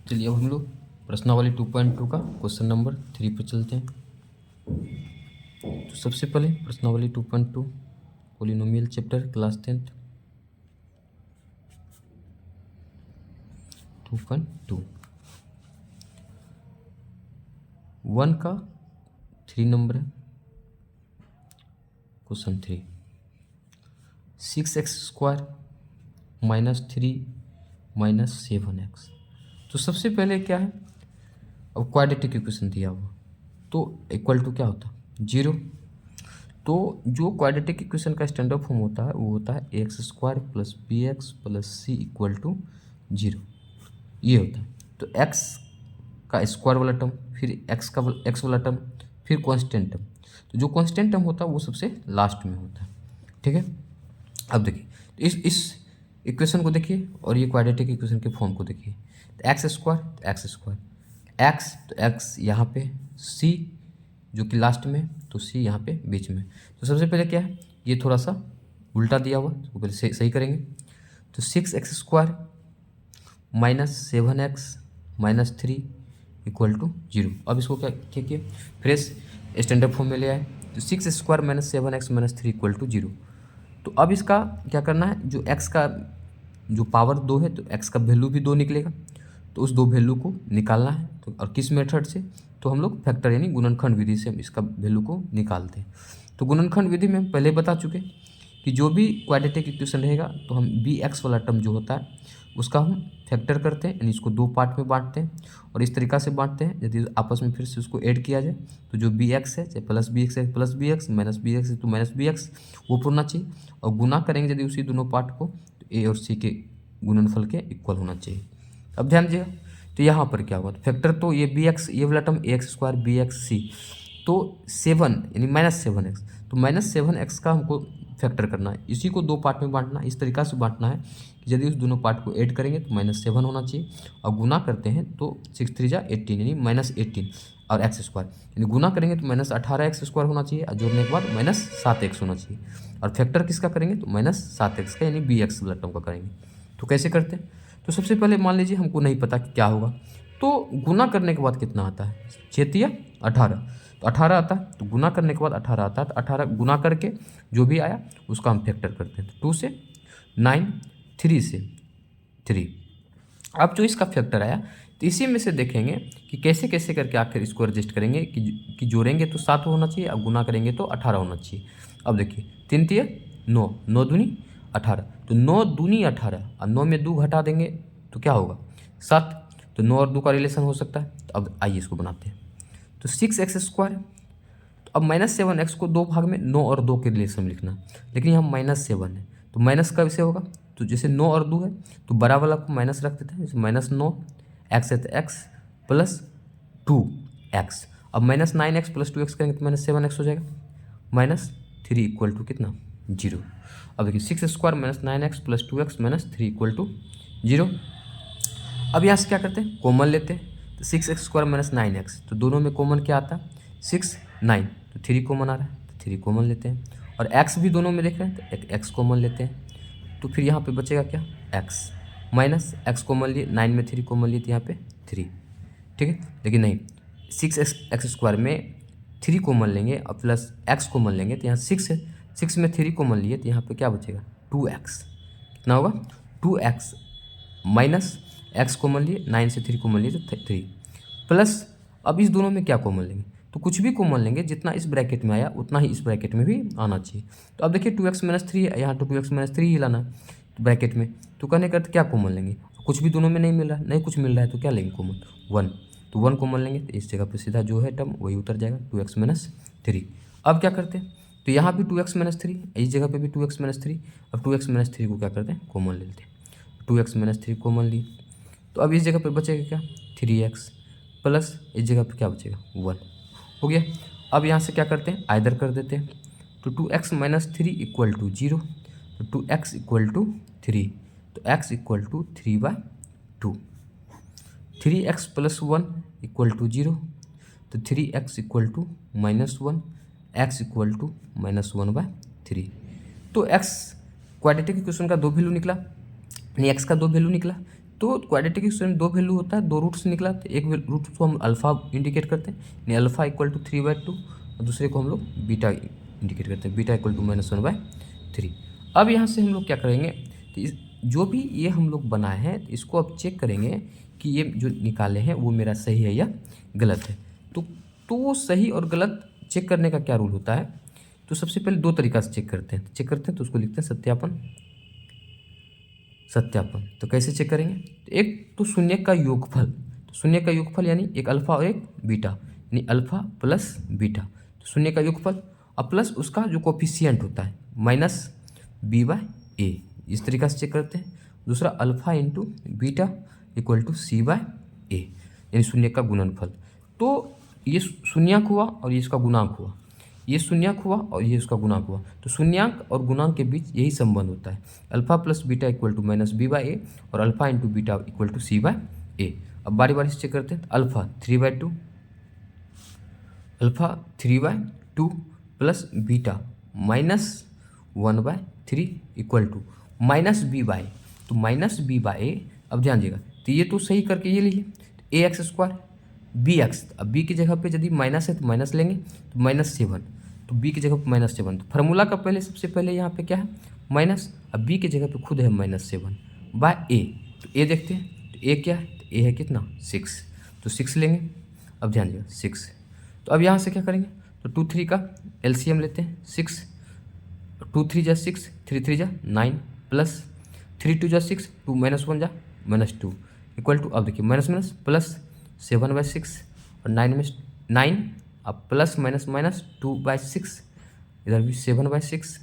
चलिए अब हम लोग प्रश्नावली 2.2 का क्वेश्चन नंबर 3 पर चलते हैं। तो सबसे पहले प्रश्नावली 2.2 पोलिनोमियल चैप्टर क्लास 10th 2.2 1 का 3 नंबर है। Question 3 6x² -3 -7x। तो सबसे पहले क्या है, अब क्वाड्रेटिक इक्वेशन दिया हुआ तो इक्वल टू क्या होता है 0। तो जो क्वाड्रेटिक इक्वेशन का स्टैंडर्ड फॉर्म होता है वो होता है x² + bx + c = 0। ये होता है। तो x का स्क्वायर वाला टर्म, फिर x वाला टर्म, फिर कांस्टेंट टर्म। तो जो कांस्टेंट टर्म होता है वो सबसे लास्ट में होता है। ठीक है, अब देखिए तो इस इक्वेशन को देखिए और ये क्वाड्रेटिक इक्वेशन के फॉर्म को देखिए। तो x² x तो x यहाँ पे, c जो कि लास्ट में, तो c यहाँ पे बीच में। तो सबसे पहले क्या है, ये थोड़ा सा उल्टा दिया हुआ, तो पहले सही करेंगे। तो 6x² -7x -3 = 0। अब इसको क्या किए, फ्रेश स्टैंडर्ड फॉर्म में ले आए। तो 6² -7x -3 = 0। तो अब इसका क्या करना है, जो x का जो पावर 2 है तो x का वैल्यू भी 2 निकलेगा। तो उस 2 वैल्यू को निकालना है। तो और किस मेथड से, तो हम लोग फैक्टर यानी गुणनखंड विधि से हम इसका वैल्यू को निकालते हैं। तो गुणनखंड विधि में हम पहले बता चुके कि जो भी क्वाड्रेटिक इक्वेशन रहेगा तो हम bx वाला टर्म जो होता है उसका हम फैक्टर करते हैं, यानी इसको 2 पार्ट में बांटते हैं और इस तरीक़ा से बांटते हैं यदि आपस में फिर से उसको ऐड किया जाए तो जो bx है चाहे +bx है +bx, -bx है तो -bx वो होना चाहिए। और गुना करेंगे यदि उसी दोनों पार्ट को तो a और c के गुणनफल के इक्वल होना चाहिए। अब ध्यान दीजिएगा, तो यहाँ पर क्या होगा, फैक्टर तो ये bx, ये वाला टर्म ax² bxc, तो 7 यानी -7x, तो -7x का हमको फैक्टर करना है। इसी को 2 पार्ट में बांटना है, इस तरीक़ा से बांटना है कि यदि उस दोनों पार्ट को ऐड करेंगे तो -7 होना चाहिए और गुना करते हैं तो 6 3 जा 18 यानी -18 और x² यानी गुना करेंगे तो -18x² होना चाहिए और जोड़ने के बाद -7x होना चाहिए। और फैक्टर किसका करेंगे तो -7x का यानी bx वाला टर्म का करेंगे। तो कैसे करते हैं, तो सबसे पहले मान लीजिए हमको नहीं पता कि क्या होगा, तो गुना करने के बाद कितना आता है 6 या 18, तो 18 आता है। तो गुना करने के बाद 18 आता है, तो 18 गुना करके जो भी आया उसका हम फैक्टर करते हैं। तो 2 से 9, 3 से 3। अब जो इसका फैक्टर आया तो इसी में से देखेंगे कि कैसे कैसे करके आखिर इसको एडजस्ट करेंगे कि जोड़ेंगे तो 7 होना चाहिए और गुना करेंगे तो 18 होना चाहिए। अब देखिए 3 3 9, 9 दूनी 18, तो 9 दूनी 18 और 9 में 2 घटा देंगे तो क्या होगा 7। तो 9 और 2 का रिलेशन हो सकता है। तो अब आइए इसको बनाते हैं। तो 6x², तो अब -7x को 2 भाग में 9 और 2 के रिलेशन में लिखना, लेकिन यहाँ -7 है तो माइनस कब से होगा, तो जैसे 9 और 2 है तो बड़ा वाला को माइनस रख देते हैं, जैसे -9 x है तो x + 2x। अब -9x + 2x करेंगे तो -7x हो जाएगा, -3 = कितना 0। अब देखिए 6² -9x + 2x -3 = 0। अब यहाँ से क्या करते हैं, कॉमन लेते हैं। तो 6x² -9x, तो दोनों में कॉमन क्या आता है 6 9, तो 3 कॉमन आ रहा है तो 3 कॉमन लेते हैं। और x भी दोनों में देख रहे हैं तो एक x कॉमन लेते हैं। तो फिर यहाँ पे बचेगा क्या x, माइनस x कॉमन लिए, 9 में 3 कॉमन लिए तो यहाँ पे 3। ठीक है, लेकिन नहीं 6x² में 3 कॉमन लेंगे और प्लस x कॉमन लेंगे तो यहाँ 6 है, 6 में 3 कॉमन लिए तो यहाँ पे क्या बचेगा 2x। कितना होगा 2x, माइनस x कॉमन लिए, 9 से 3 कॉमन लिए तो 3 प्लस। अब इस दोनों में क्या कॉमन लेंगे, तो कुछ भी कॉमन लेंगे, जितना इस ब्रैकेट में आया उतना ही इस ब्रैकेट में भी आना चाहिए। तो अब देखिए 2x - 3 है, यहाँ तो 2x - 3 ही लाना है ब्रैकेट में। तो कहने का क्या कॉमन लेंगे, कुछ भी दोनों में नहीं मिल रहा है, नहीं कुछ मिल रहा है तो क्या लेंगे कॉमन 1। तो 1 कॉमन लेंगे तो इस जगह पे सीधा जो है टर्म वही उतर जाएगा 2x - 3। अब क्या करते हैं, तो यहाँ भी 2x - 3, इस जगह पे भी 2x - 3। अब 2x - 3 को क्या करते हैं कॉमन ले लेते हैं, 2x - 3 कॉमन ली। तो अब इस जगह पे बचेगा क्या 3x प्लस इस जगह पे क्या बचेगा 1 हो गया। अब यहाँ से क्या करते हैं आइदर कर देते हैं। तो 2x - 3 = 0, तो 2x = 3, तो x = 3/2। 3x + 1 = 0, तो 3x = -1, x = -1/3। तो x क्वाड्रेटिक इक्वेशन का 2 वैल्यू निकला, यानी x का 2 वैल्यू निकला। तो क्वाड्रेटिक इक्वेशन में 2 वैल्यू होता है, 2 रूट से निकला, तो एक रूट को हम अल्फा इंडिकेट करते हैं, यानी अल्फा इक्वल टू 3/2, और दूसरे को हम लोग बीटा इंडिकेट करते हैं, बीटा इक्वल टू -1/3। अब यहाँ से हम लोग क्या करेंगे, तो जो भी ये हम लोग बनाए हैं इसको अब चेक करेंगे कि ये जो निकाले हैं वो मेरा सही है या गलत है। तो वो सही और गलत चेक करने का क्या रूल होता है, तो सबसे पहले 2 तरीका से चेक करते हैं, तो उसको लिखते हैं सत्यापन। तो कैसे चेक करेंगे, तो एक तो शून्य का योगफल, यानी एक अल्फा और एक बीटा, यानी अल्फा प्लस बीटा, तो शून्य का योगफल और प्लस उसका जो कोफिशिएंट होता है -b/a, इस तरीका से चेक करते हैं। दूसरा alpha into beta equal to c/a, यानी शून्य का गुणनफल। तो ये शून्यक हुआ और ये इसका गुणांक हुआ, ये शून्यक हुआ और ये उसका गुणांक हुआ, तो शून्यक और गुणांक के बीच यही संबंध होता है, alpha plus beta equal to -b/a और alpha into beta equal to c/a। अब बारी बारी से चेक करते हैं, तो alpha 3/2 plus beta -1/3 equal to -b/a, तो -b/a। अब ध्यान दीजिएगा, तो ये तो सही करके ये लीजिए ax², bx, अब b की जगह पे यदि माइनस है तो माइनस लेंगे, तो -7, तो b की जगह पे -7, तो फार्मूला का सबसे पहले यहाँ पे क्या है माइनस, अब b की जगह पे खुद है -7/a, तो a देखते हैं, तो a क्या है, तो a है कितना 6, तो 6 लेंगे। अब ध्यान दीजिएगा 6, तो अब यहाँ से क्या करेंगे, तो 2 3 का एलसीएम लेते हैं, 6 2 3 जा 6, 3 3 जा 9 प्लस 3 2 जा 6, 2 -1 जा -2 इक्वल टू, अब देखिए माइनस प्लस 7/6 और 9 अब प्लस माइनस 2/6, इधर भी 7/6,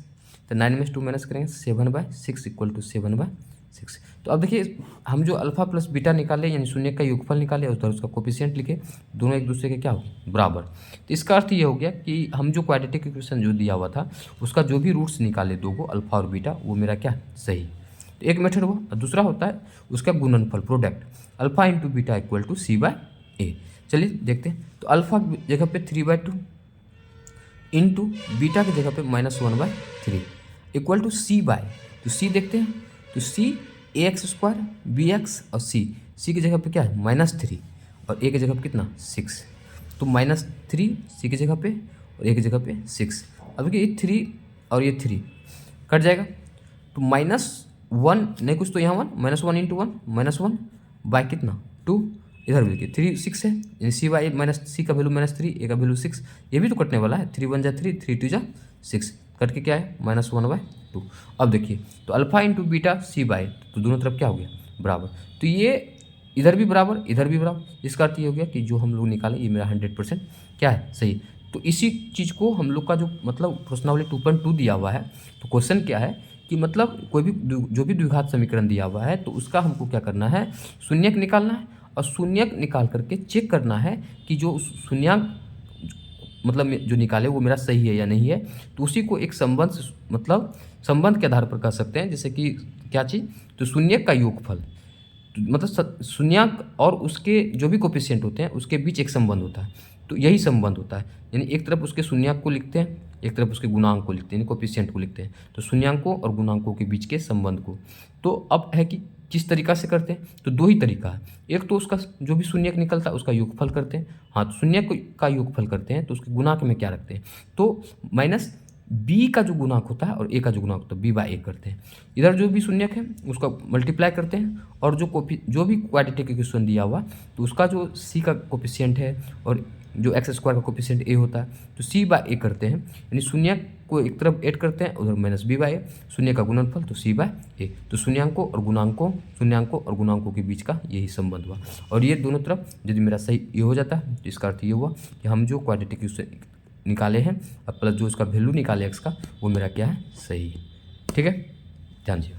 तो 9 में 2 माइनस करेंगे 7/6 इक्वल टू 7/6। तो अब देखिए हम जो अल्फा प्लस बीटा निकाले, यानी शून्य का योगफल निकाले, उधर उसका कोफिशिएंट लिखे, दोनों एक दूसरे के क्या हो बराबर। तो इसका अर्थ ये हो गया कि हम जो क्वाड्रेटिक इक्वेशन जो दिया हुआ था उसका जो भी रूट्स निकाले 2 को अल्फा और बीटा, वो मेरा क्या सही। तो एक मेथड हुआ, और दूसरा होता है उसका गुणनफल product, alpha into beta equal to c/a। चलिए देखते हैं, तो अल्फा की जगह पे 3/2 इंटू बीटा की जगह पे -1/3 इक्वल टू c/, तो c देखते हैं, तो c ax² bx और c की जगह पे क्या है -3 और a की जगह पे कितना 6, तो -3 c की जगह पे और a की जगह पे 6। अब देखिए ये 3 और ये 3 कट जाएगा, तो -1 नहीं कुछ, तो यहाँ 1 -1 इंटू 1 -1 बाय कितना 2, इधर भी देखिए 3 6 है, यानी c/a माइनस c का वैल्यू -3, a का वैल्यू 6, ये भी तो कटने वाला है, 3 1 जा 3, 3 2 जा 6, कट के क्या है -1/2। अब देखिए, तो अल्फा इंटू बीटा c/, तो दोनों तरफ क्या हो गया बराबर, तो ये इधर भी बराबर इधर भी बराबर, इसका अर्थ ये हो गया कि जो हम लोग निकाले ये मेरा 100% क्या है सही। तो इसी चीज़ को हम लोग का जो मतलब प्रश्नावली 2.2 दिया हुआ है, तो क्वेश्चन क्या है कि मतलब कोई भी जो भी द्विघात समीकरण दिया हुआ है तो उसका हमको क्या करना है, शून्यक निकालना है, और शून्यक निकाल करके चेक करना है कि जो शून्यक मतलब जो निकाले वो मेरा सही है या नहीं है। तो उसी को एक संबंध मतलब संबंध के आधार पर कर सकते हैं, जैसे कि क्या चीज़, तो शून्यक का योगफल, तो मतलब शून्यक और उसके जो भी कोफिशिएंट होते हैं उसके बीच एक संबंध होता है, तो यही संबंध होता है, यानी एक तरफ उसके शून्यक को लिखते हैं, एक तरफ उसके गुणांक को लिखते हैं, यानी कोफिशिएंट को लिखते हैं, तो शून्यंकों और गुणांकों के बीच के संबंध को। तो अब है कि किस तरीका से करते हैं, तो 2 ही तरीका है, एक तो उसका जो भी शून्यक निकलता है उसका योगफल करते हैं, हाँ तो शून्यक का योगफल करते हैं, तो उसके गुणांक में क्या रखते हैं, तो माइनस b का जो गुणांक होता है और a का जो गुणांक होता है b/a करते हैं, इधर जो भी शून्यक है उसका मल्टीप्लाई करते हैं, और जो भी क्वाड्रेटिक इक्वेशन दिया हुआ तो उसका जो c का कोफिशिएंट है और जो x² का कोफिशिएंट a होता है तो c/a करते हैं, यानी शून्यक को एक तरफ ऐड करते हैं, उधर -b/a, शून्य का गुणनफल तो c/a, तो शून्यांकों और गुणांकों के बीच का यही संबंध हुआ, और ये दोनों तरफ यदि मेरा सही ये हो जाता है तो इसका अर्थ ये हुआ कि हम जो क्वाड्रेटिक इक्वेशन निकाले हैं और प्लस जो उसका वैल्यू निकाले x का वो मेरा क्या है सही है। ठीक है, ध्यान दीजिए।